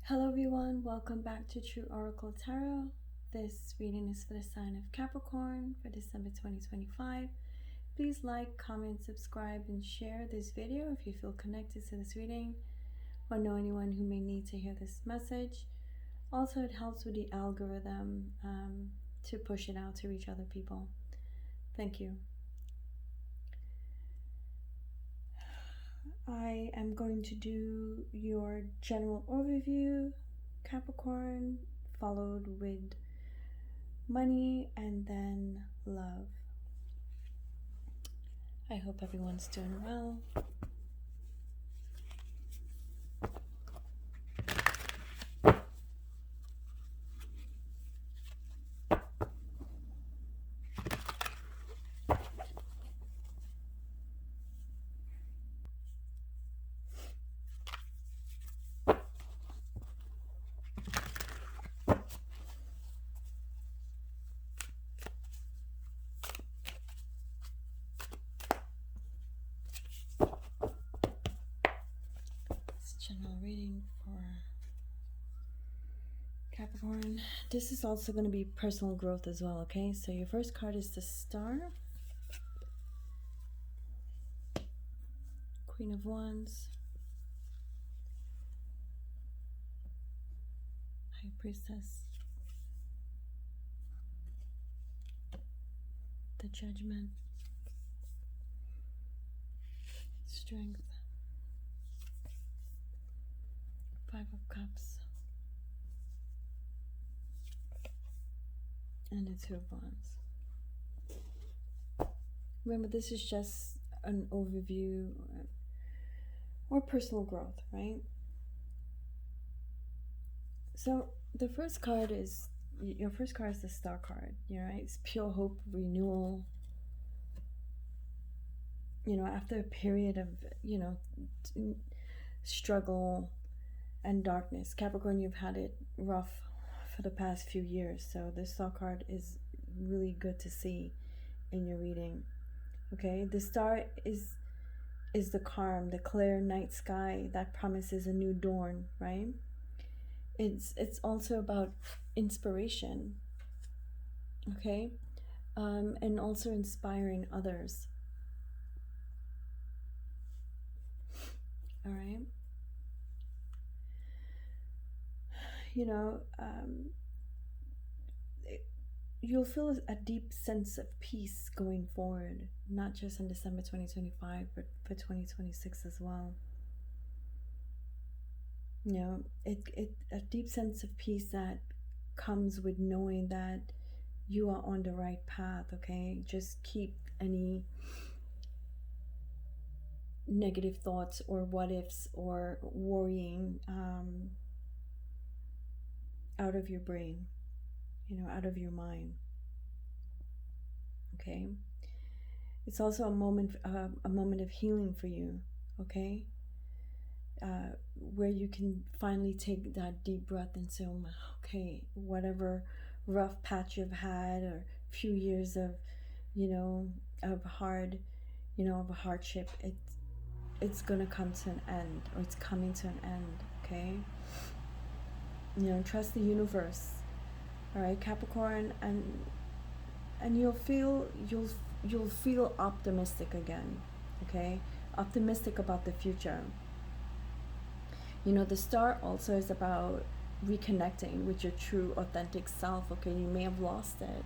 Hello everyone, welcome back to True Oracle Tarot. This reading is for the sign of Capricorn for December 2025. Please like, comment, subscribe, and share this video if you feel connected to this reading or know anyone who may need to hear this message. Also, it helps with the algorithm to push it out to reach other people. Thank you. I am going to do your general overview, Capricorn, followed with money and then love. I hope everyone's doing well. General reading for Capricorn. This is also going to be personal growth as well, okay? So your first card is the Star, Queen of Wands, High Priestess, the Judgment, Strength, Five of Cups, and the Two of Wands. Remember, this is just an overview or personal growth, right? So the first card is, your first card is the Star card, right? It's pure hope, renewal. After a period of, struggle and darkness. Capricorn, you've had it rough for the past few years, so this Star card is really good to see in your reading. Okay, the Star is the calm, the clear night sky that promises a new dawn, right? It's also about inspiration, okay, and also inspiring others. All right. You'll feel a deep sense of peace going forward, not just in December 2025, but for 2026 as well. A deep sense of peace that comes with knowing that you are on the right path, okay? Just keep any negative thoughts or what ifs or worrying out of your brain, out of your mind. Okay, it's also a moment of healing for you, okay, where you can finally take that deep breath and say, oh my, okay, whatever rough patch you've had or few years of of hardship, it's gonna come to an end, or it's coming to an end. Okay, trust the universe. All right, Capricorn, and you'll feel optimistic again. Okay, optimistic about the future. The Star also is about reconnecting with your true authentic self. Okay, you may have lost it,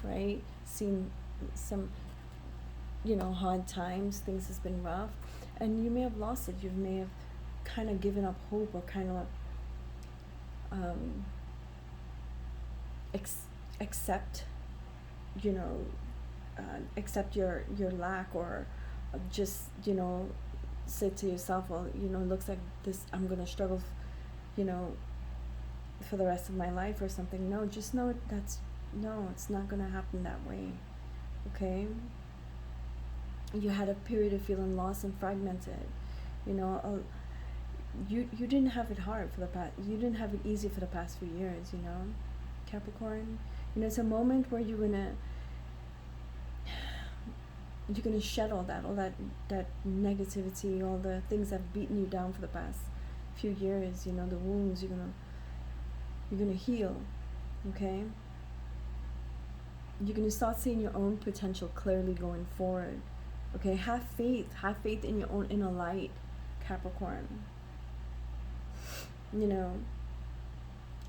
right? Seen some hard times, things has been rough, and you may have lost it. You may have kind of given up hope, or kind of accept your lack, or just say to yourself, well, it looks like this, I'm gonna struggle for the rest of my life or something. No, just know it's not gonna happen that way. Okay, you had a period of feeling lost and fragmented. You didn't have it hard for the past, you didn't have it easy for the past few years, Capricorn. It's a moment where you're gonna shed all that negativity, all the things that have beaten you down for the past few years, you know, the wounds you're gonna heal, okay? You're gonna start seeing your own potential clearly going forward, okay? Have faith in your own inner light, Capricorn. You know,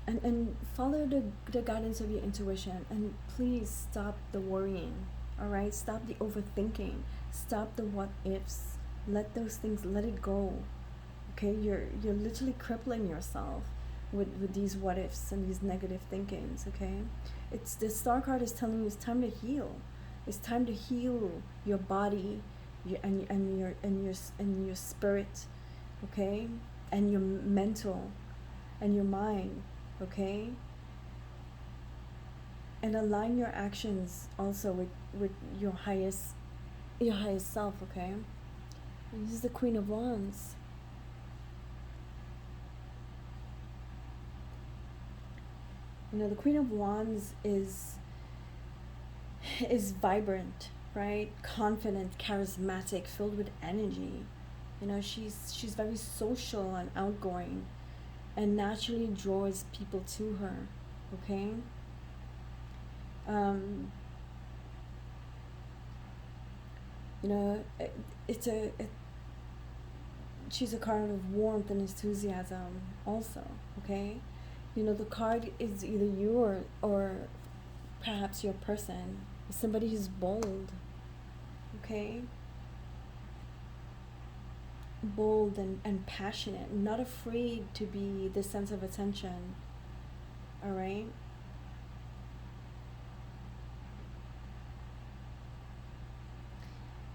and follow the guidance of your intuition, and please stop the worrying, all right? Stop the overthinking, stop the what ifs, let those things, let it go, okay? You're literally crippling yourself with these what ifs and these negative thinkings, okay? It's the star card is telling you it's time to heal. It's time to heal your body, and your spirit, okay, and your mental and your mind, okay, and align your actions also with your highest self, okay? And this is the Queen of Wands. You know, the Queen of Wands is vibrant, right? Confident, charismatic, filled with energy. You know, she's very social and outgoing, and naturally draws people to her, okay? You know, she's a card of warmth and enthusiasm also, okay? You know, the card is either you or perhaps your person, somebody who's bold, okay? Bold and passionate, not afraid to be the sense of attention, all right?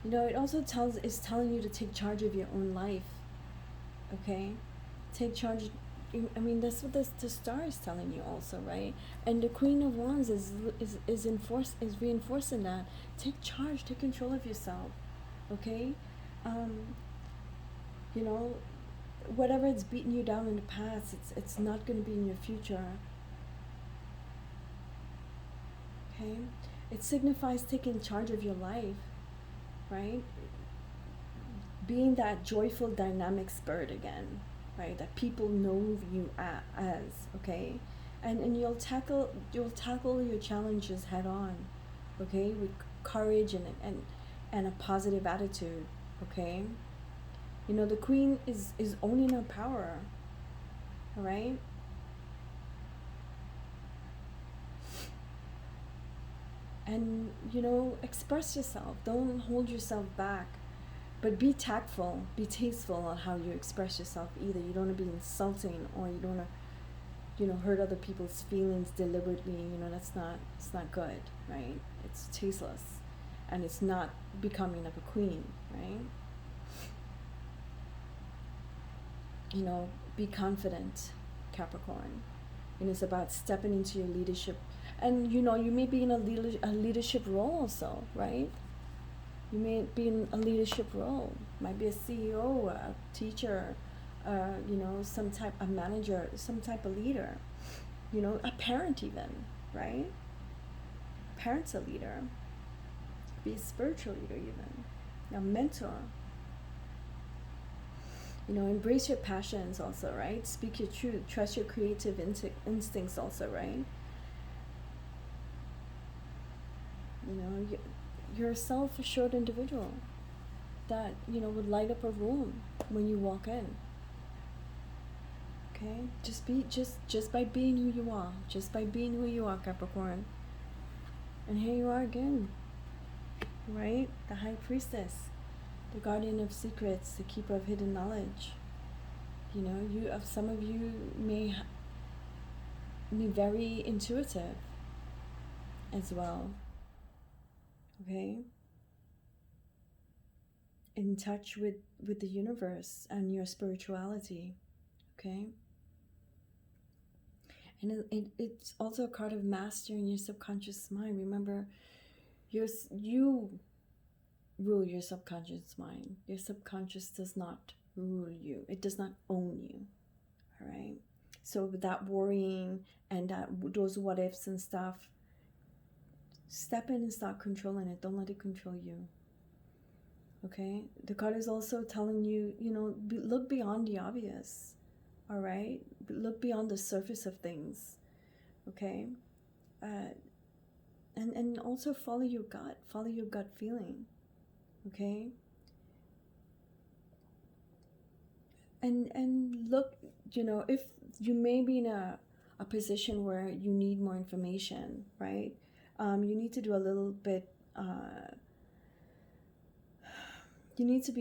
You know, it also is telling you to take charge of your own life, okay? Take charge. I mean, that's what the star is telling you also, right? And the Queen of Wands is reinforcing that. Take charge, take control of yourself, okay? You know, whatever it's beaten you down in the past, it's not going to be in your future, okay? It signifies taking charge of your life, right? Being that joyful, dynamic spirit again, right? That people know you as, okay? And you'll tackle your challenges head on, okay? With courage and a positive attitude, okay? You know, the Queen is owning her power, all right? And, you know, express yourself. Don't hold yourself back. But be tactful, be tasteful on how you express yourself either. You don't want to be insulting, or you don't want to, you know, hurt other people's feelings deliberately. You know, it's not good, right? It's tasteless. And it's not becoming of a queen, right? You know, be confident, Capricorn. And it's about stepping into your leadership. And, you know, you may be in a leadership role also, right? You may be in a leadership role. Might be a CEO, a teacher, you know, a manager, some type of leader. You know, a parent even, right? A parent's a leader. Be a spiritual leader even. A mentor. You know, embrace your passions also, right? Speak your truth. Trust your creative instincts also, right? You know, you're a self-assured individual that, you know, would light up a room when you walk in. Okay? Just by being who you are. Just by being who you are, Capricorn. And here you are again, right? The High Priestess, the guardian of secrets, the keeper of hidden knowledge. You know, some of you may be very intuitive as well. Okay? In touch with the universe and your spirituality. Okay? And it's also a card of mastering your subconscious mind. Remember, you rule your subconscious mind. Your subconscious does not rule you. It does not own you. All right? So with that worrying and those what ifs and stuff, step in and start controlling it. Don't let it control you. Okay? The card is also telling you, you know, look beyond the obvious. all right? Look beyond the surface of things, okay? And also follow your gut feeling, okay? And look, if you may be in a position where you need more information, right? You need to do a little bit, you need to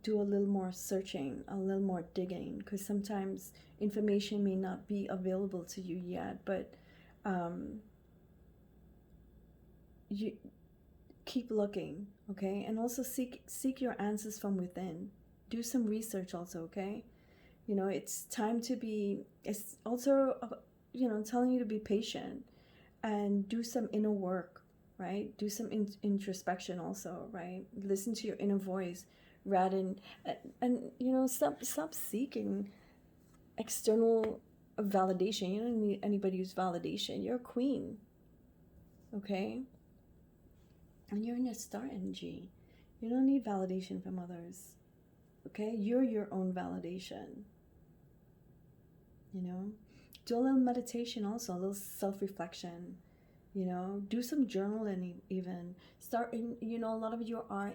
do a little more searching, a little more digging, because sometimes information may not be available to you yet, but you keep looking, okay? And also seek your answers from within. Do some research also, okay? It's time to be, it's also, telling you to be patient and do some inner work, right? Do some introspection also, right? Listen to your inner voice rather than, and stop seeking external validation. You don't need anybody's validation. You're a queen, okay? And you're in a star energy. You don't need validation from others, okay? You're your own validation. Do a little meditation also, a little self-reflection. Do some journaling even. Start in, a lot of you are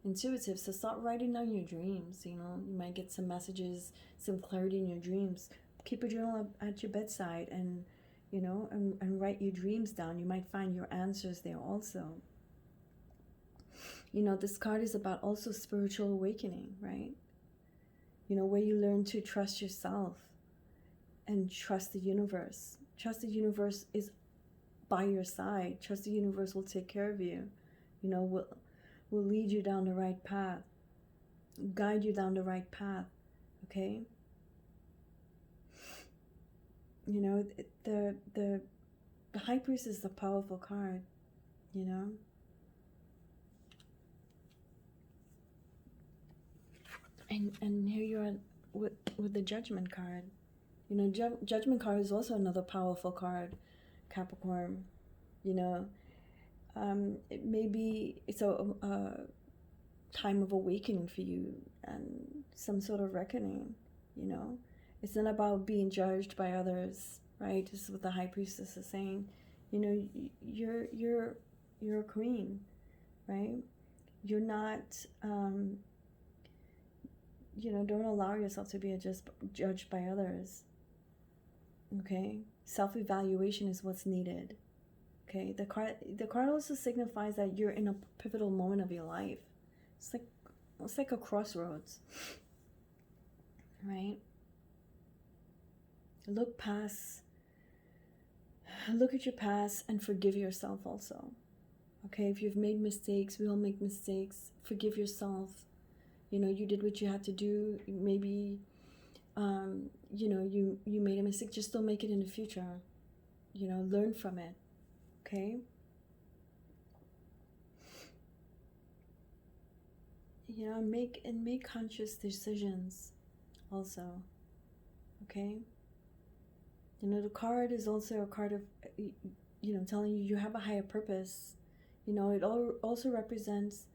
intuitive, so start writing down your dreams. You might get some messages, some clarity in your dreams. Keep a journal at your bedside and write your dreams down. You might find your answers there also. This card is about also spiritual awakening, right? Where you learn to trust yourself and trust the universe. Trust the universe is by your side. Trust the universe will take care of you. Will lead you down the right path, guide you down the right path, okay? The High Priestess is a powerful card, And here you are with the Judgment card. Judgment card is also another powerful card, Capricorn. It may be, it's a time of awakening for you and some sort of reckoning. It's not about being judged by others, right? This is what the High Priestess is saying. You're a queen, right? You're not don't allow yourself to be just judged by others, okay? Self-evaluation is what's needed, okay? The card also signifies that you're in a pivotal moment of your life. It's like a crossroads, right? Look at your past and forgive yourself also, okay? If you've made mistakes, we all make mistakes. Forgive yourself. You did what you had to do. Maybe, you made a mistake. Just don't make it in the future. Learn from it, okay? Make conscious decisions also, okay? The card is also a card of, telling you have a higher purpose. It also represents,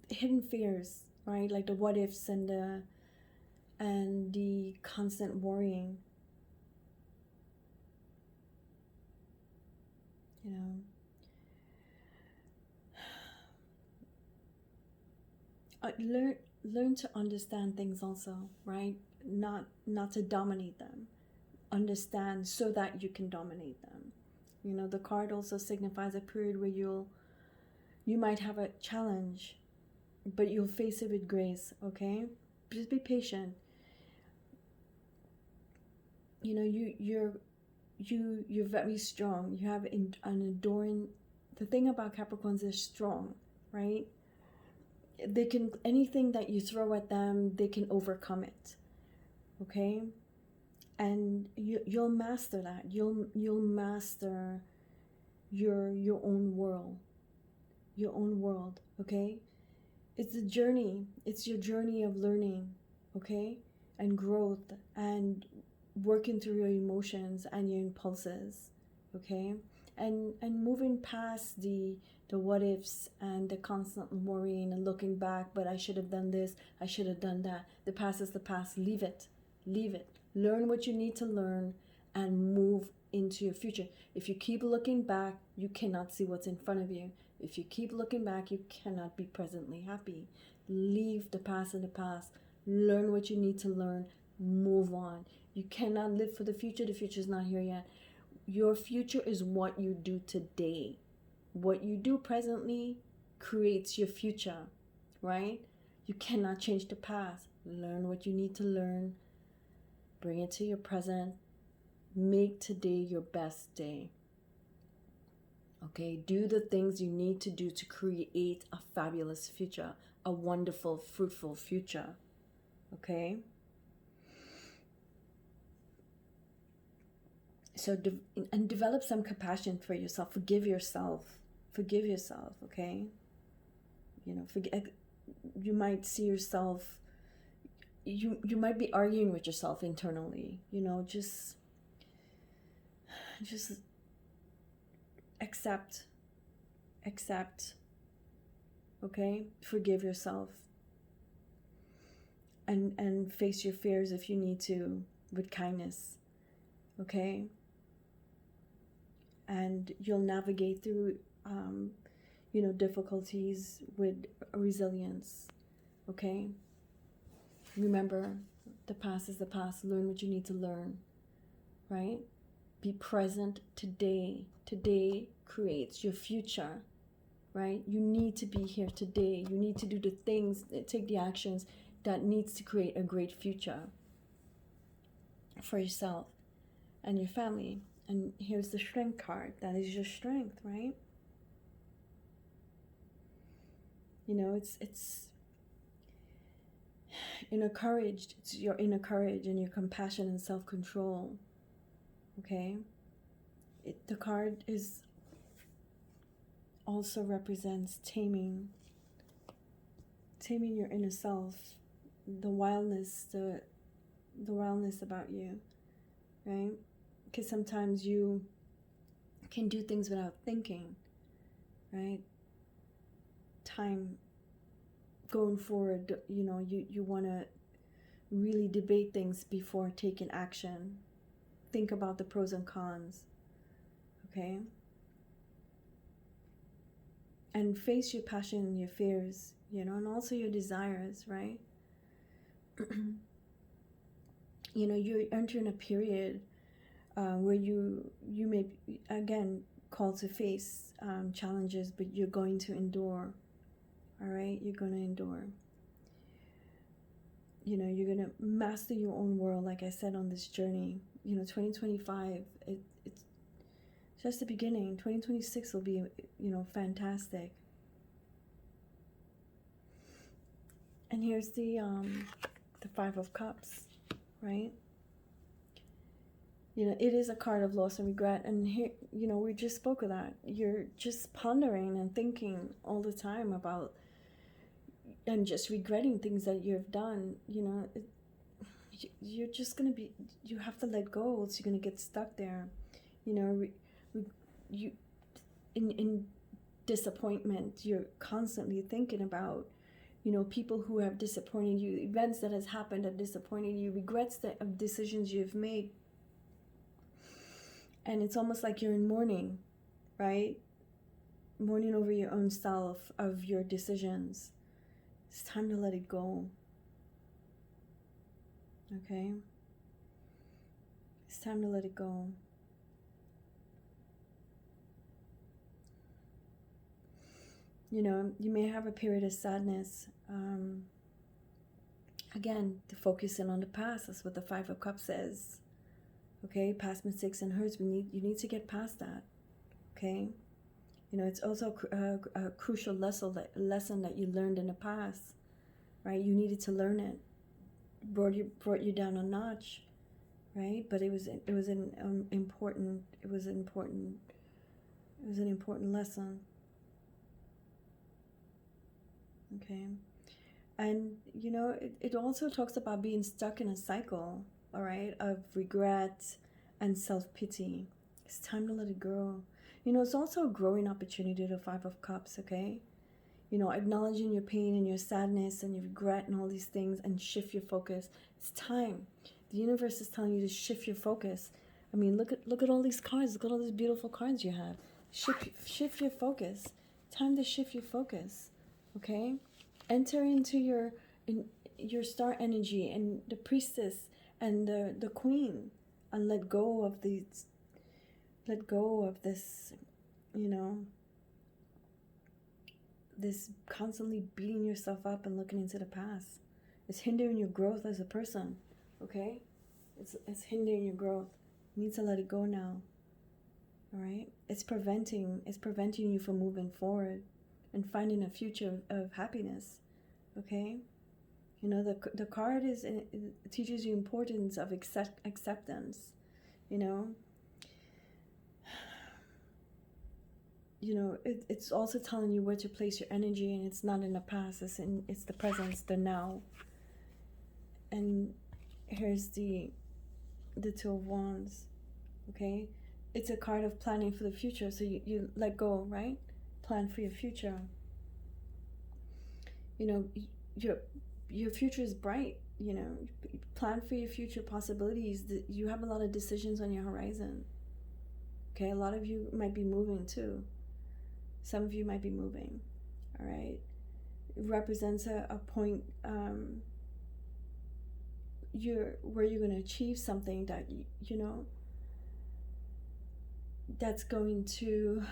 hidden fears, right? Like the what ifs and the constant worrying. Learn to understand things also, right? Not to dominate them. Understand so that you can dominate them. The card also signifies a period where you might have a challenge, but you'll face it with grace, okay? Just be patient. You're very strong. You have an enduring. The thing about Capricorns is strong, right? They can, anything that you throw at them, they can overcome it, okay? And you'll master that. You'll master your own world. Your own world, okay? It's a journey. It's your journey of learning, okay? And growth and working through your emotions and your impulses, okay? and moving past the what ifs and the constant worrying and looking back, but I should have done this, I should have done that. The past is the past. Leave it. Leave it. Learn what you need to learn and move into your future. If you keep looking back, you cannot see what's in front of you. If you keep looking back, you cannot be presently happy. Leave the past in the past. Learn what you need to learn. Move on. You cannot live for the future. The future is not here yet. Your future is what you do today. What you do presently creates your future, right? You cannot change the past. Learn what you need to learn. Bring it to your present. Make today your best day. Okay, do the things you need to do to create a fabulous future, a wonderful, fruitful future. Okay? So, and develop some compassion for yourself. Forgive yourself. Forgive yourself, okay? You know, you might see yourself, you might be arguing with yourself internally, you know, just accept, okay? Forgive yourself. And face your fears if you need to with kindness, okay? And you'll navigate through, difficulties with resilience, okay? Remember, the past is the past. Learn what you need to learn, right? Be present today. Today creates your future, right? You need to be here today. You need to do the things, take the actions that needs to create a great future for yourself and your family. And here's the strength card. That is your strength, right? You know, it's inner courage. It's your inner courage and your compassion and self-control. Okay? The card is also represents taming your inner self, the wildness about you, right? Because sometimes you can do things without thinking, right? Time going forward, you know, you want to really debate things before taking action. Think about the pros and cons, okay? And face your passion and your fears, you know, and also your desires, right? You know, you're entering a period where you may be, again, called to face challenges, but you're going to endure, all right? You're going to endure. You know, you're going to master your own world, like I said, on this journey. You know, 2025, it's just the beginning. 2026 will be, you know, fantastic. And here's the 5 of Cups, right? You know, it is a card of loss and regret. And here, you know, we just spoke of that. You're just pondering and thinking all the time about and just regretting things that you've done. You know, you're just going to be, you have to let go, so you're going to get stuck there. You know, you in disappointment, you're constantly thinking about, you know, people who have disappointed you, events that has happened that disappointed you, regrets of decisions you've made. And it's almost like you're in mourning, right? Mourning over your own self, of your decisions. It's time to let it go. Okay? It's time to let it go. You know, you may have a period of sadness. Again, to focus in on the past. That's what the 5 of Cups says. Okay, past mistakes and hurts. You need to get past that. Okay, you know, it's also a crucial lesson that you learned in the past, right? You needed to learn it. Brought you down a notch, right? But it was an important lesson. Okay, and you know, it also talks about being stuck in a cycle, all right, of regret and self-pity. It's time to let it go. You know, it's also a growing opportunity, the Five of Cups, okay? You know, acknowledging your pain and your sadness and your regret and all these things, and shift your focus. It's time. The universe is telling you to shift your focus. I mean, look at all these cards. Look at all these beautiful cards you have. Shift your focus. Time to shift your focus. Okay? Enter into your star energy and the Priestess and the Queen, and let go of this, you know, this constantly beating yourself up and looking into the past. It's hindering your growth as a person, okay? It's hindering your growth. You need to let it go now. All right? It's preventing you from moving forward and finding a future of happiness. Okay? You know, the card it teaches you importance of acceptance. You know, it's also telling you where to place your energy, and it's not in the past. It's the present, it's the now. And here's the Two of Wands. Okay, it's a card of planning for the future. So you let go, right? Plan for your future. You know, your future is bright. You know, plan for your future possibilities. You have a lot of decisions on your horizon. Okay, a lot of you might be moving too. Some of you might be moving. All right, it represents a point where you're going to achieve something that you know that's going to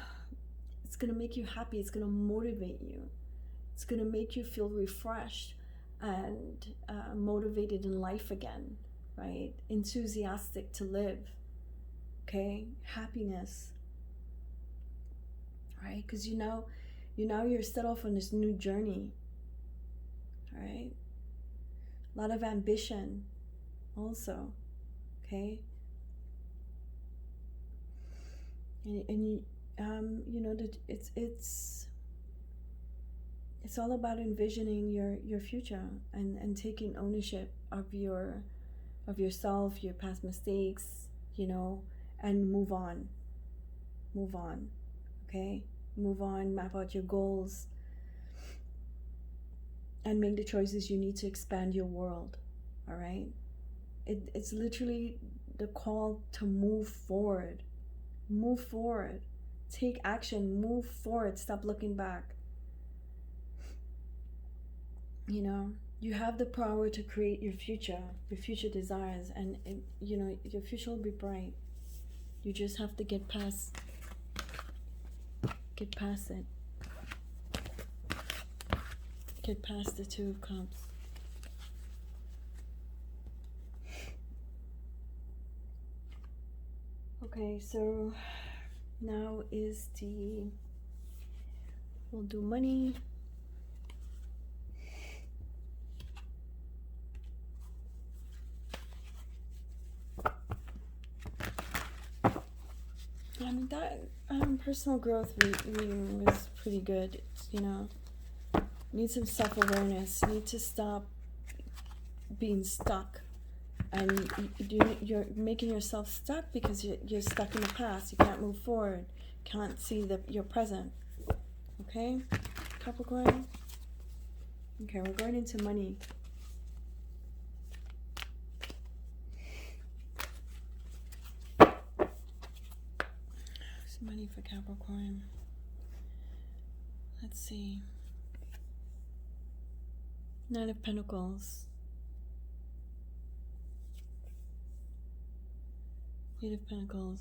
make you happy. It's going to motivate you. It's going to make you feel refreshed and motivated in life again, right? Enthusiastic to live. Okay, happiness, right? Because you're set off on this new journey. All right, a lot of ambition also. Okay, and you know that it's all about envisioning your future and taking ownership of yourself, your past mistakes, you know, and move on, okay? Move on, map out your goals, and make the choices you need to expand your world, all right? It's literally the call to move forward. Move forward. Take action. Move forward. Stop looking back. You know, you have the power to create your future desires, and you know, your future will be bright. You just have to get past it. Get past the Two of Cups. Okay, so now we'll do money. That personal growth reading was pretty good. You know, need some self-awareness. Need to stop being stuck, and you're making yourself stuck because you're stuck in the past. You can't move forward. Can't see your present. Okay, Capricorn. Okay, we're going into money. Money for Capricorn. Let's see. Nine of Pentacles. Eight of Pentacles.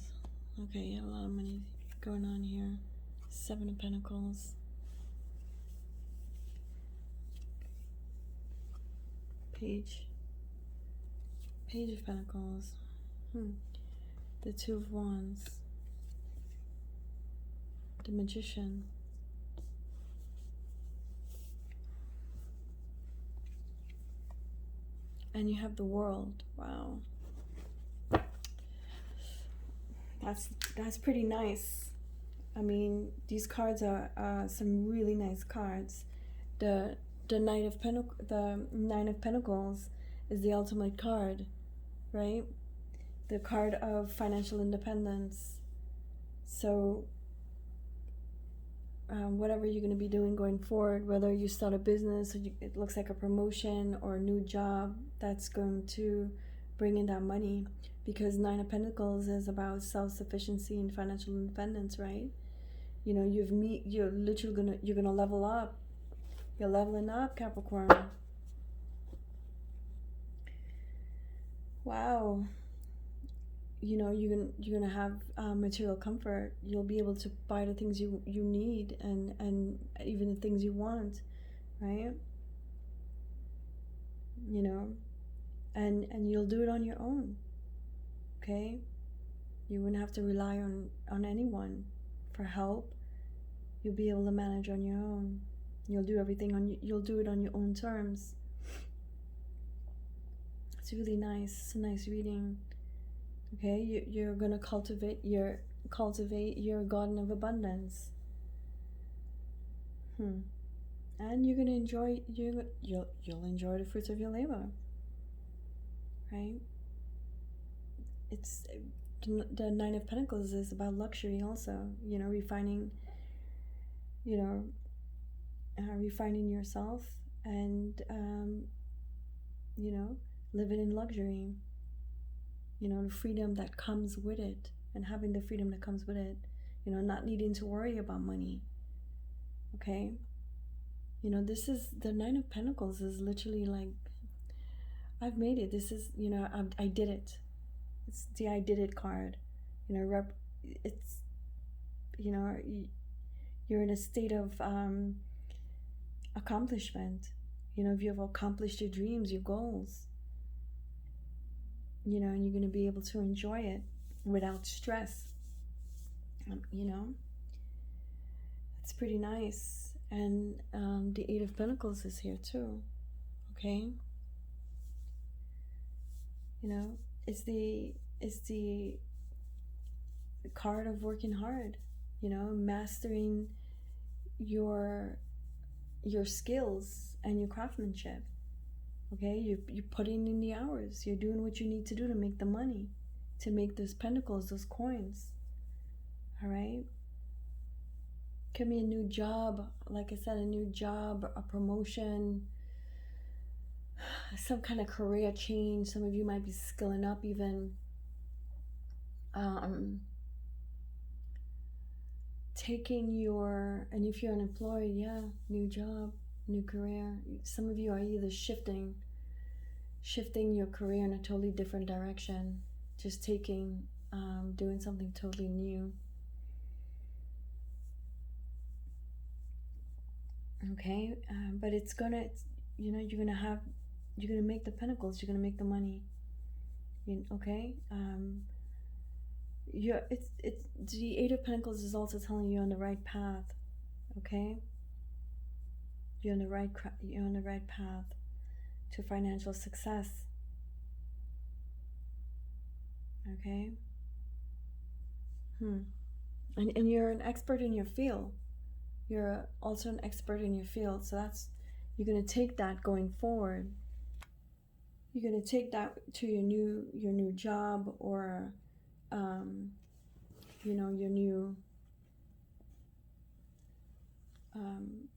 Okay, you have a lot of money going on here. Seven of Pentacles. Page of Pentacles. The Two of Wands. The Magician. And you have the World. Wow. That's pretty nice. I mean, these cards are some really nice cards. The Nine of Pentacles is the ultimate card, right? The card of financial independence. So whatever you're going to be doing going forward, whether you start a business, or it looks like a promotion or a new job that's going to bring in that money. Because Nine of Pentacles is about self-sufficiency and financial independence, right? You know, you're literally you're gonna level up. You're leveling up, Capricorn. Wow. You know, you're gonna have material comfort. You'll be able to buy the things you need, and even the things you want, right? You know, and you'll do it on your own. Okay, you wouldn't have to rely on anyone for help. You'll be able to manage on your own. You'll do everything you'll do it on your own terms. It's really nice. It's a nice reading. Okay, you're gonna cultivate your garden of abundance. And you're gonna enjoy you'll enjoy the fruits of your labor. Right? It's the Nine of Pentacles is about luxury also. You know, refining. You know, refining yourself and you know, living in luxury. You know, the freedom that comes with it, and having the freedom that comes with it. You know, not needing to worry about money. Okay? You know, this is the Nine of Pentacles is literally like, I've made it. This is, you know, I did it. It's the I did it card. You know, it's, you know, you're in a state of accomplishment. You know, if you've accomplished your dreams, your goals, you know, and you're going to be able to enjoy it without stress. You know, it's pretty nice. And the Eight of Pentacles is here too. Okay, you know, it's the card of working hard. You know, mastering your skills and your craftsmanship. Okay, you're putting in the hours. You're doing what you need to do to make the money, to make those pentacles, those coins. All right. Could be a new job, like I said, a new job, a promotion, some kind of career change. Some of you might be skilling up even. Taking your, and if you're unemployed, yeah, new job, new career. Some of you are either shifting your career in a totally different direction, just doing something totally new. Okay, but you know, you're gonna make the pentacles, you're gonna make the money. Okay, it's the Eight of Pentacles is also telling you on the right path. Okay, you're on the right path to financial success. Okay. And you're an expert in your field. You're also an expert in your field, so you're going to take that going forward. You're going to take that to your new job, or you know, your new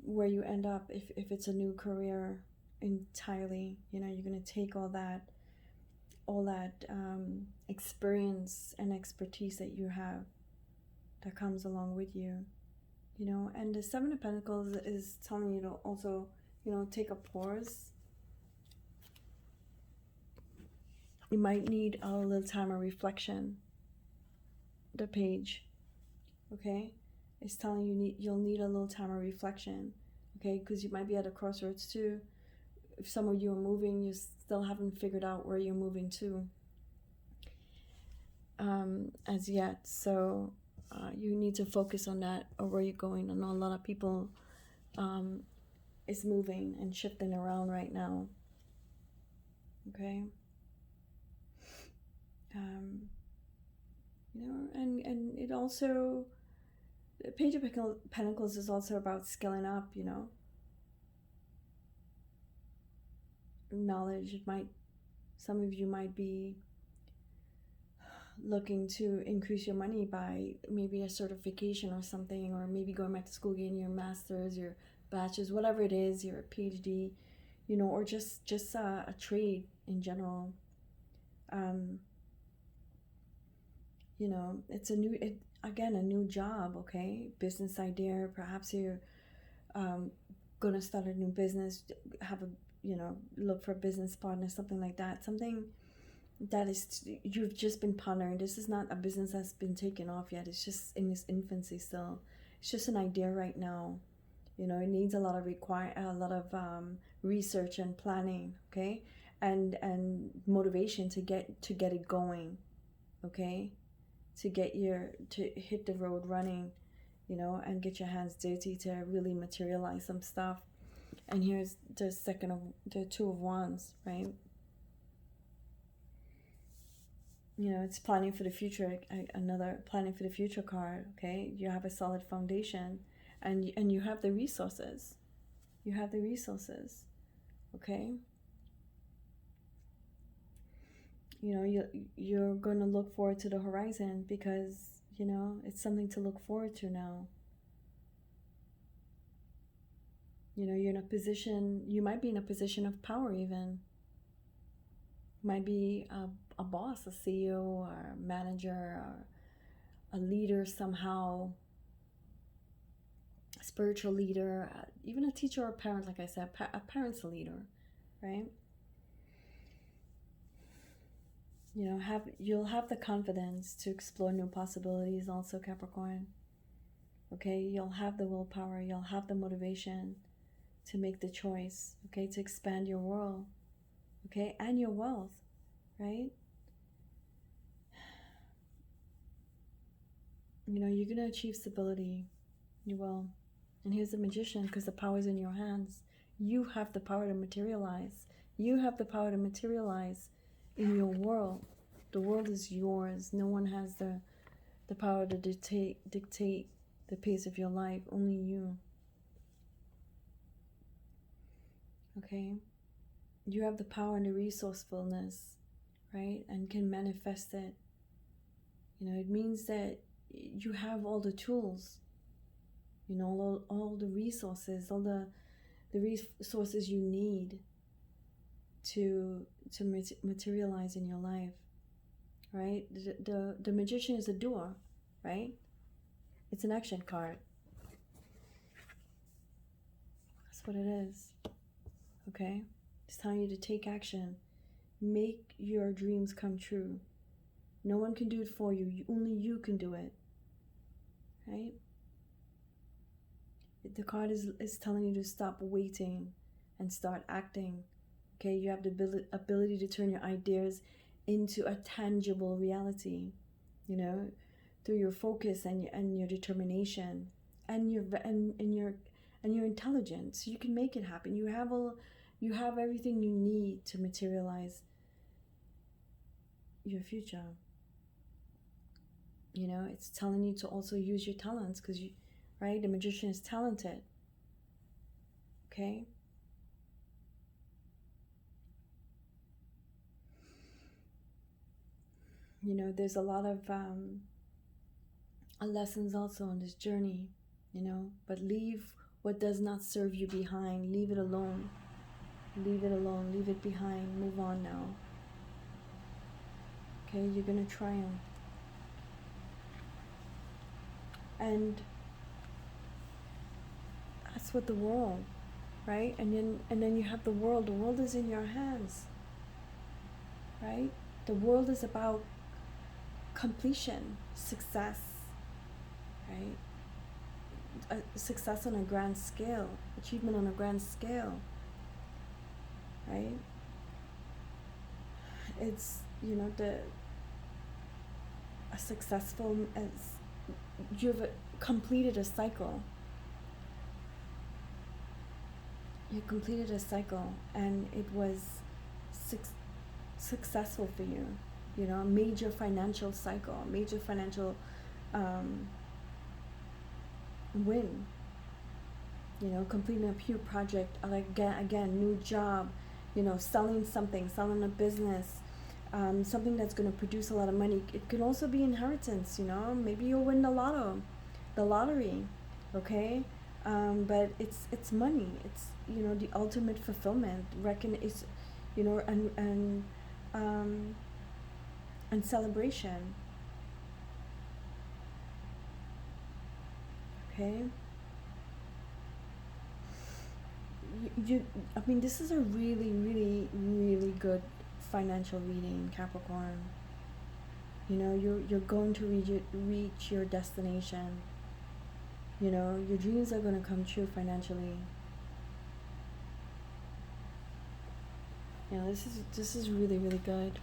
where you end up, if it's a new career entirely. You know, you're going to take all that experience and expertise that you have, that comes along with you. You know, and the Seven of Pentacles is telling you to also, you know, take a pause. You might need a little time of reflection. The page, okay, it's telling you you'll need a little time of reflection, okay, because you might be at a crossroads too. If some of you are moving, you still haven't figured out where you're moving to as yet. So you need to focus on that, or where you're going. I know a lot of people is moving and shifting around right now. Okay. You know, and it also, the Page of Pentacles is also about skilling up. You know, knowledge. Some of you might be looking to increase your money by maybe a certification or something, or maybe going back to school, getting your master's, your bachelor's, whatever it is, your PhD, or just a trade in general. It's again, a new job, okay? Business idea. Perhaps you're gonna start a new business, have a, look for a business partner, something like that. Something that is, you've just been pondering. This is not a business that's been taken off yet. It's just in its infancy still. It's just an idea right now. It needs a lot of research and planning, okay, and motivation to get it going, okay, to hit the road running, and get your hands dirty to really materialize some stuff. And here's the Two of Wands, right? It's planning for the future. Another planning for the future card, okay? You have a solid foundation, and you have the resources. You have the resources, okay? You're going to look forward to the horizon, because it's something to look forward to now. You're in a position, you might be in a position of power even. Might be a boss, a CEO, or a manager, or a leader somehow, a spiritual leader, even a teacher or a parent. Like I said, a parent's a leader, right? You'll have the confidence to explore new possibilities also, Capricorn. Okay, you'll have the willpower, you'll have the motivation to make the choice, okay, to expand your world, okay, and your wealth, right? You're going to achieve stability. You will. And here's the Magician, because the power is in your hands. You have the power to materialize. You have the power to materialize in your world. The world is yours. No one has the power to dictate the pace of your life. Only you. Okay? You have the power and the resourcefulness, right? And can manifest it. It means that you have all the tools, all the resources, all the resources you need to materialize in your life, right? The Magician is a doer, right? It's an action card. That's what it is, okay? It's telling you to take action. Make your dreams come true. No one can do it for you. Only you can do it, right? The card is telling you to stop waiting and start acting. Okay, you have the ability to turn your ideas into a tangible reality, through your focus and your determination and your intelligence. You can make it happen. You have everything you need to materialize your future. It's telling you to also use your talents, because right? The Magician is talented. Okay? There's a lot of lessons also on this journey, but leave what does not serve you behind. Leave it alone. Leave it alone. Leave it behind. Move on now. Okay? You're going to triumph. And that's what the world, right? And then you have the world. The world is in your hands, right? The world is about completion, success, right? Success on a grand scale, achievement on a grand scale, right? It's, a successful, as you've completed a cycle. You completed a cycle, and it was successful for you. A major financial cycle, a major financial win. Completing a huge project, like again, new job, selling something, selling a business, something that's going to produce a lot of money. It can also be inheritance, you know, maybe you'll win the lottery, okay? But it's money. It's, you know, the ultimate fulfillment. Reckon is, you know, and celebration. Okay. I mean, this is a really, really, really good financial reading, Capricorn. You know, you're going to reach your destination. You know, your dreams are going to come true financially. Yeah, this is really, really good.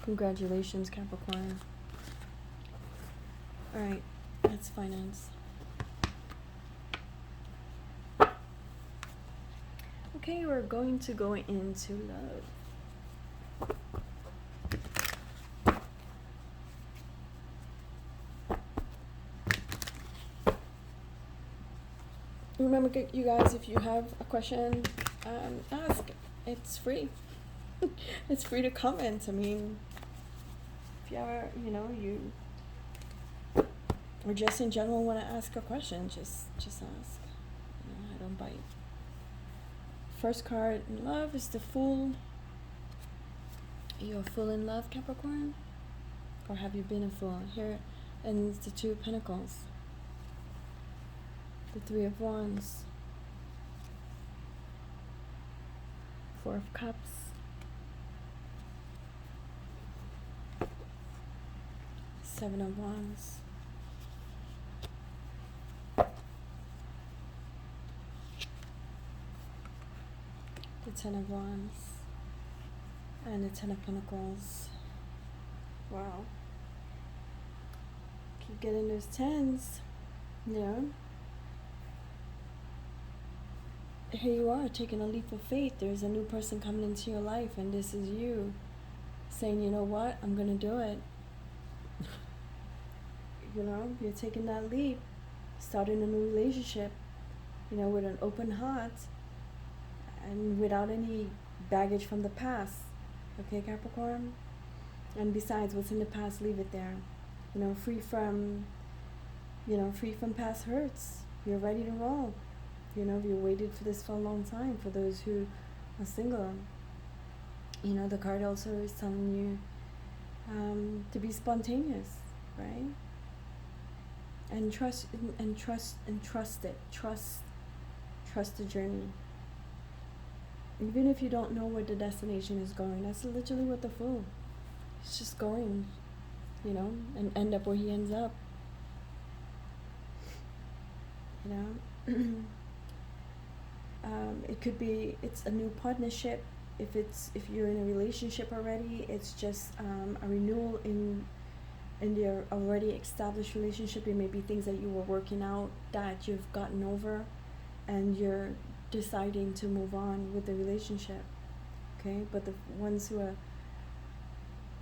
Congratulations, Capricorn. All right, that's finance. Okay, we're going to go into love. Remember, you guys, if you have a question, ask. It's free. It's free to comment. I mean, if you ever, you know, you or just in general want to ask a question, just ask. You know, I don't bite. First card in love is the Fool. Are you a fool in love, Capricorn? Or have you been a fool? Here, and it's the Two of Pentacles. The Three of Wands. Four of Cups. Seven of Wands. The Ten of Wands. And the Ten of Pentacles. Wow. Keep getting those tens. Yeah. Here you are, taking a leap of faith. There's a new person coming into your life, and this is you saying, you know what, I'm gonna do it. You know, you're taking that leap, starting a new relationship, you know, with an open heart and without any baggage from the past. Okay, Capricorn? And besides, what's in the past, leave it there. You know, free from past hurts. You're ready to roll. You know, you waited for this for a long time. For those who are single, you know, the card also is telling you to be spontaneous, right? And trust it. Trust the journey. Even if you don't know where the destination is going, that's literally what the Fool. He's just going, you know, and end up where he ends up. You know. It could be, it's a new partnership. If you're in a relationship already, it's just a renewal in your already established relationship. It may be things that you were working out that you've gotten over, and you're deciding to move on with the relationship. Okay, but the ones who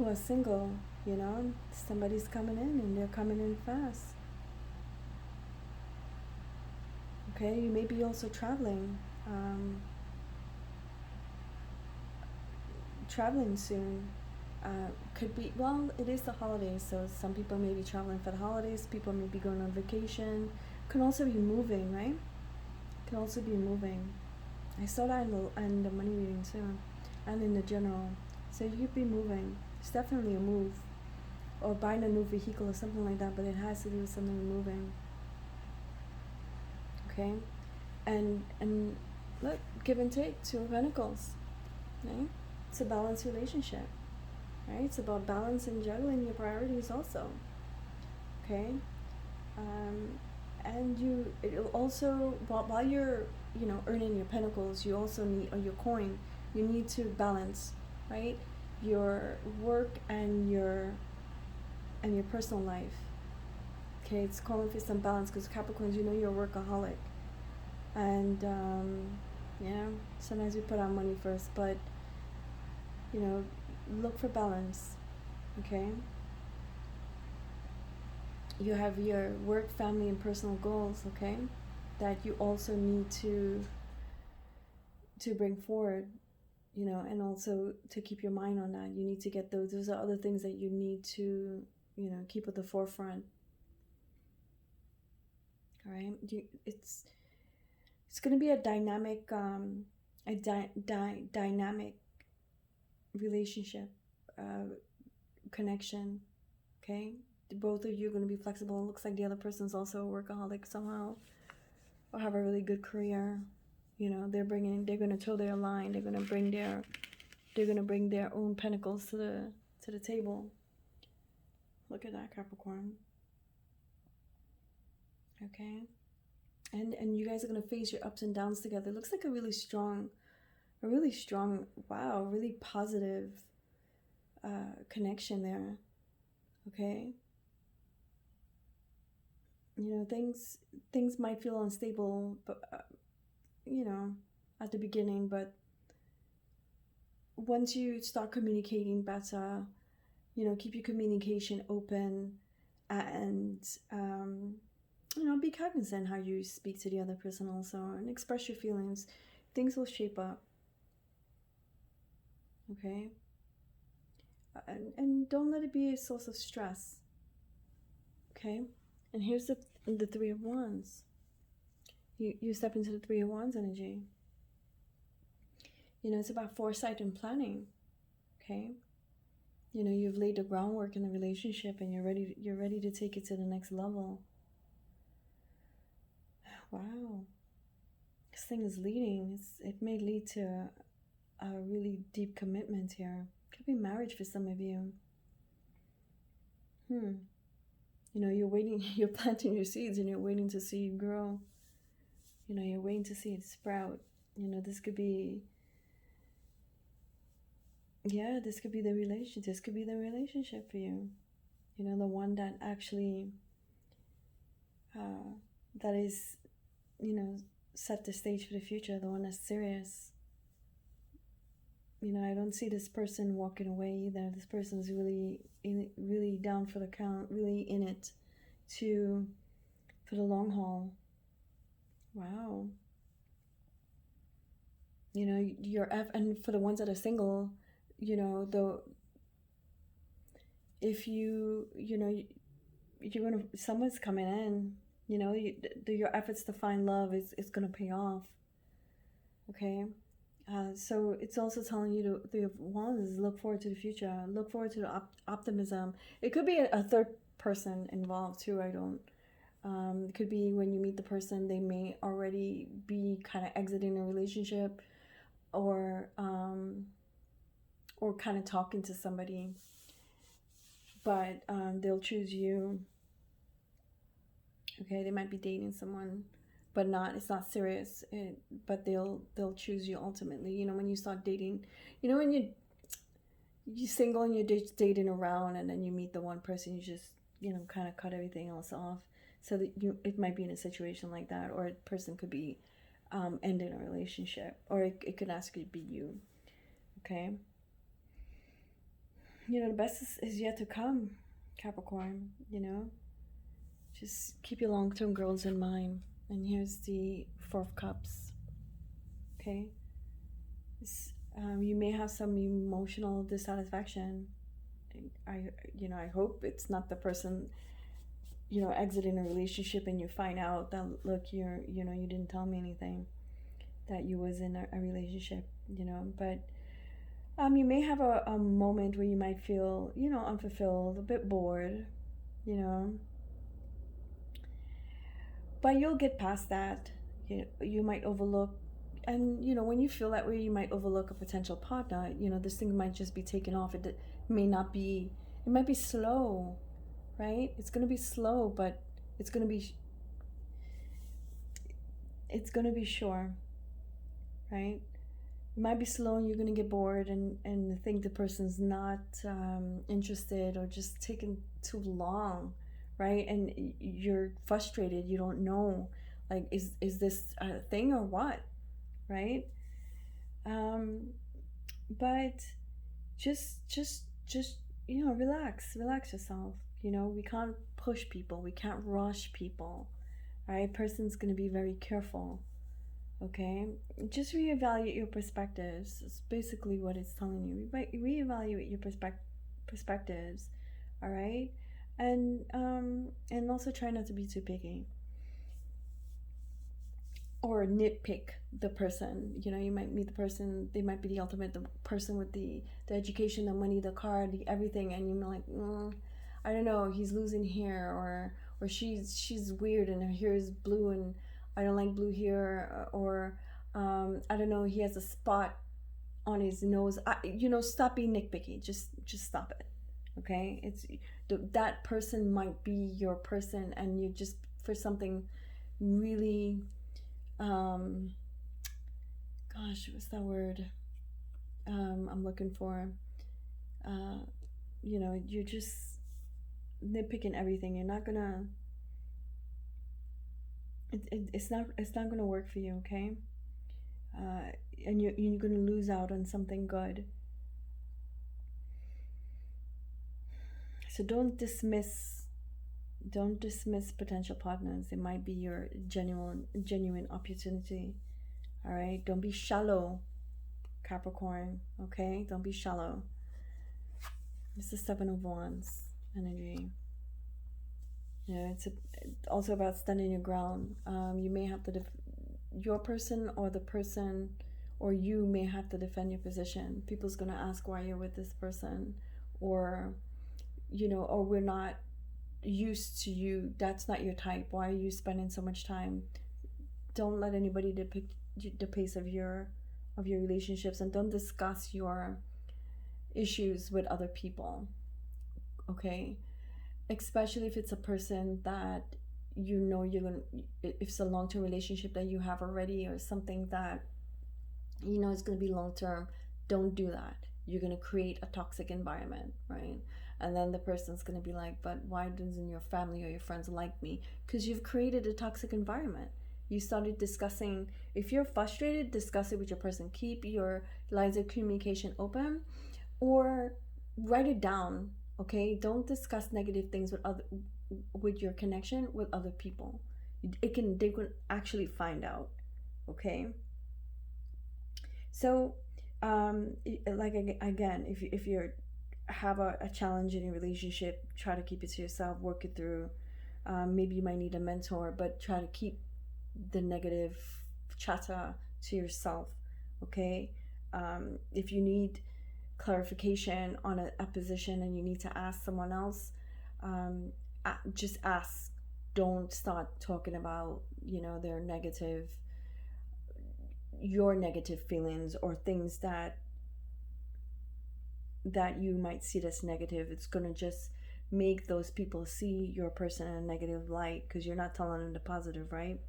are single, you know, somebody's coming in, and they're coming in fast. Okay, you may be also traveling soon. Could be, well, it is the holidays, so some people may be traveling for the holidays. People may be going on vacation. Can also be moving, right? Can also be moving. I saw that in the money reading too, and in the general. So you could be moving. It's definitely a move, or buying a new vehicle or something like that. But it has to do with something moving. Okay, and look, give and take, Two of Pentacles. Right? It's a balanced relationship. Right? It's about balance and juggling your priorities also. Okay, and it'll also, while you're, you know, earning your pentacles, you also need, or your coin, you need to balance, right, your work and your personal life. Okay, it's calling for some balance, because Capricorns, you know, you're a workaholic, and yeah, sometimes we put our money first, but, you know, look for balance. Okay, you have your work, family, and personal goals, okay, that you also need to bring forward. you know, and also to keep your mind on that. You need to get those are other things that you need to, you know, keep at the forefront. All right, it's going to be a dynamic dynamic relationship, connection. Okay, both of you are going to be flexible. It looks like the other person's also a workaholic somehow, or have a really good career. You know, they're going to toe their line. They're going to bring their own pentacles to the table. Look at that, Capricorn. Okay, and you guys are going to face your ups and downs together. It looks like a really strong, wow, really positive connection there. Okay, you know, things might feel unstable, but you know, at the beginning, but once you start communicating better, you know, keep your communication open, and you know, be cognizant how you speak to the other person also, and express your feelings. Things will shape up. Okay, and don't let it be a source of stress. Okay, and here's the Three of Wands. You step into the Three of Wands energy. You know, it's about foresight and planning. Okay, you know, you've laid the groundwork in the relationship, and you're ready to take it to the next level. Wow, this thing is leading. It may lead to a really deep commitment here. Could be marriage for some of you. You know, you're waiting, you're planting your seeds, and you're waiting to see it grow. You know, you're waiting to see it sprout. You know, this could be, yeah, this could be the relationship. This could be the relationship for you. You know, the one that actually, that is, you know, set the stage for the future. The one that's serious. You know, I don't see this person walking away either. This person's really down for the count, really in it for the long haul. Wow. You know, and for the ones that are single, you know, if you know, someone's coming in, you know, your efforts to find love is gonna pay off. Okay. So it's also telling you the ones look forward to the future, look forward to the optimism. It could be a third person involved too. It could be when you meet the person, they may already be kind of exiting a relationship, or kind of talking to somebody, but they'll choose you. Okay, they might be dating someone, but it's not serious. But they'll choose you ultimately. You know, when you start dating, you know, when you're single and you're dating around, and then you meet the one person, you just, you know, kind of cut everything else off. So that it might be in a situation like that, or a person could be ending a relationship, or it could actually be you. Okay. You know, the best is yet to come, Capricorn. You know, just keep your long-term goals in mind. And here's the Four of Cups. Okay. You may have some emotional dissatisfaction. I hope it's not the person, you know, exiting a relationship and you find out that, look, you didn't tell me anything, that you was in a relationship, you know. But you may have a moment where you might feel, you know, unfulfilled, a bit bored, you know. But you'll get past that. You might overlook, and you know, when you feel that way, you might overlook a potential partner. You know, this thing might just be taken off. It might be slow, right? It's gonna be slow, but it's gonna be sure, right? It might be slow, and you're gonna get bored and think the person's not interested, or just taking too long, right? And you're frustrated. You don't know, like, is this a thing or what, right? But just you know, relax yourself. You know, we can't push people, we can't rush people, right? Person's gonna be very careful. Okay, just reevaluate your perspectives. It's basically what it's telling you. Reevaluate your perspectives. All right, and also try not to be too picky or nitpick the person. You know, you might meet the person, they might be the ultimate, the person with the education, the money, the car, the everything, and you're like, I don't know, he's losing hair, or she's weird and her hair is blue and I don't like blue hair, or I don't know, he has a spot on his nose. Stop being nitpicky. Just stop it. Okay, that person might be your person, and you just for something really gosh, what's that word I'm looking for? You're just nitpicking everything. You're not gonna. It's not gonna work for you. Okay. Uh, and you're gonna lose out on something good. So don't dismiss potential partners. It might be your genuine opportunity. All right. Don't be shallow, Capricorn. Okay. Don't be shallow. It's the Seven of Wands energy. It's also about standing your ground. You may have to your person or the person or you may have to defend your position. People's gonna ask why you're with this person, or or we're not used to you. That's not your type. Why are you spending so much time? Don't let anybody depict the pace of your relationships, and don't discuss your issues with other people. Okay, especially if it's a person that you're gonna, if it's a long-term relationship that you have already, or something that is going to be long-term. Don't do that. You're going to create a toxic environment, right? And then the person's going to be like, but why doesn't your family or your friends like me? Because you've created a toxic environment. You started discussing. If you're frustrated, discuss it with your person. Keep your lines of communication open, or write it down. Okay, don't discuss negative things with your connection with other people. They can actually find out. Okay, so like, again, if you have a challenge in your relationship, try to keep it to yourself, work it through. Maybe you might need a mentor, but try to keep the negative chatter to yourself. Okay, if you need clarification on a position and you need to ask someone else, just ask. Don't start talking about your negative feelings or things that you might see as negative. It's going to just make those people see your person in a negative light, because you're not telling them the positive, right?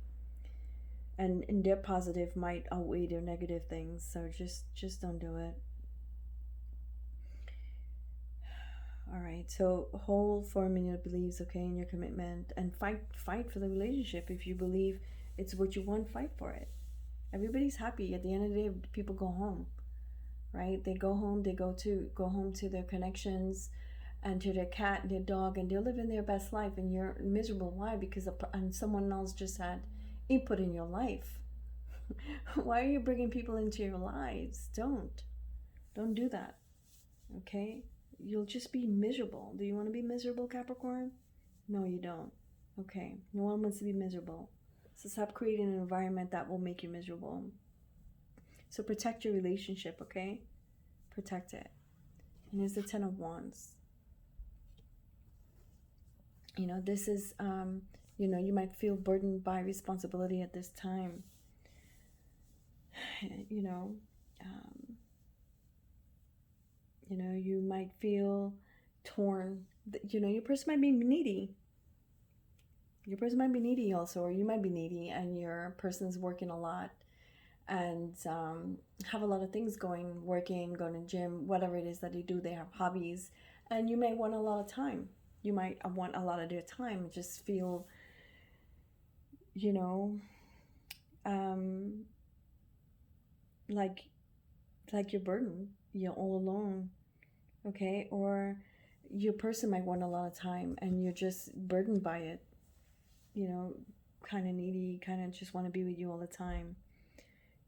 And their positive might outweigh their negative things. So just don't do it. All right, so hold firm in your beliefs, okay, in your commitment, and fight for the relationship. If you believe it's what you want, fight for it. Everybody's happy at the end of the day. People go home, right? They go home. They go home to their connections, and to their cat and their dog, and they're living their best life. And you're miserable. Why? Because someone else just had input in your life. Why are you bringing people into your lives? Don't do that. Okay, you'll just be miserable. Do you want to be miserable, Capricorn? No, you don't. Okay, no one wants to be miserable. So stop creating an environment that will make you miserable. So protect your relationship, okay? Protect it. And here's the Ten of Wands. This is, you might feel burdened by responsibility at this time. You might feel torn. Your person might be needy. Your person might be needy also, or you might be needy, and your person's working a lot and have a lot of things working, going to gym, whatever it is that they do. They have hobbies, and you may want a lot of time. You might want a lot of their time. Just feel, like you're burdened. You're all alone, okay? Or your person might want a lot of time, and you're just burdened by it. Kind of needy, kind of just want to be with you all the time.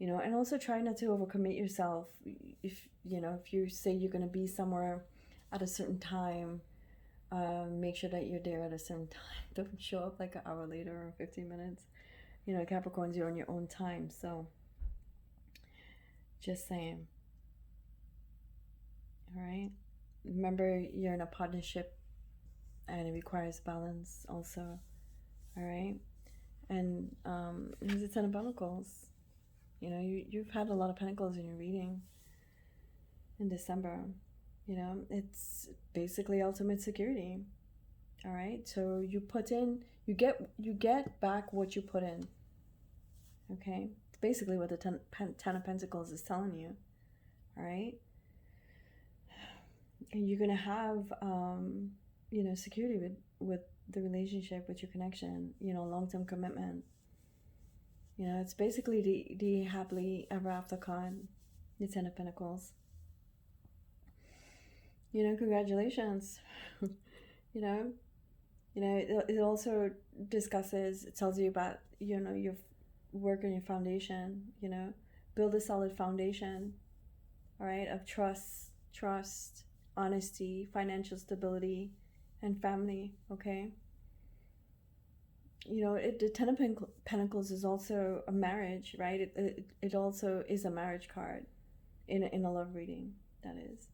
you know, and also try not to overcommit yourself. If, you know, if you say you're going to be somewhere at a certain time, make sure that you're there at a certain time. Don't show up like an hour later or 15 minutes. You know, Capricorns, you're on your own time. So just saying. All right. Remember, you're in a partnership and it requires balance also. All right. And here's the Ten of Pentacles. You know, you've had a lot of pentacles in your reading in December. You know, it's basically ultimate security. All right. So you put in, you get back what you put in. Okay. It's basically what the Ten of Pentacles is telling you. All right. And you're gonna have, you know, security with the relationship, with your connection. You know, long-term commitment. You know, it's basically the happily ever after card, the Ten of Pentacles. You know, congratulations. You know, it also discusses, it tells you about, you know, your work on your foundation. You know, build a solid foundation, all right, of trust, honesty, financial stability, and family. Okay. You know, the Ten of Pentacles is also a marriage, right? It also is a marriage card in a love reading, that is.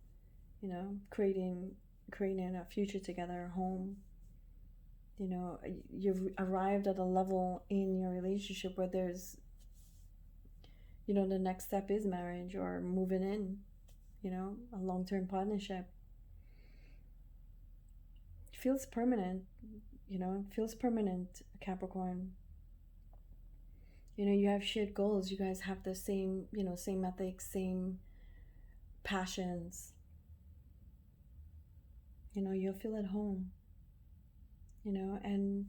You know, creating a future together, a home. You know, you've arrived at a level in your relationship where there's, you know, the next step is marriage or moving in, you know, a long-term partnership. It feels permanent, you know, it feels permanent, Capricorn. You know, you have shared goals. You guys have the same, you know, same ethics, same passions. You know, you'll feel at home. You know, and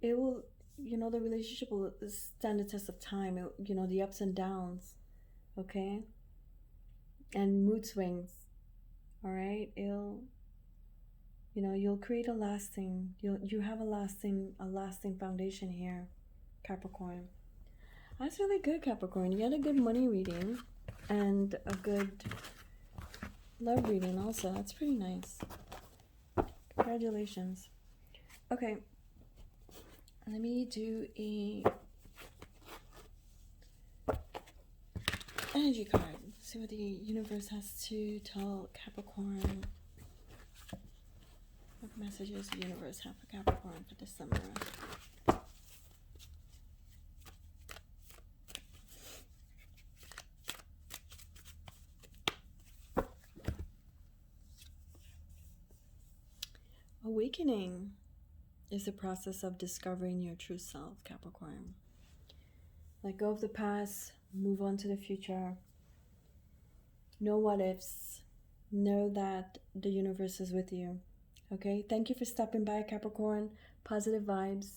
it will, you know, the relationship will stand the test of time. You know, the ups and downs, okay? And mood swings, all right? You know, you'll create a lasting, you have a lasting foundation here, Capricorn. That's really good, Capricorn. You had a good money reading and a good love reading also. That's pretty nice. Congratulations. Okay. Let me do a energy card. See what the universe has to tell Capricorn. What messages the universe have for Capricorn for December? Awakening is the process of discovering your true self, Capricorn. Let go of the past, move on to the future. No what ifs. Know that the universe is with you. Okay? Thank you for stopping by, Capricorn. Positive vibes.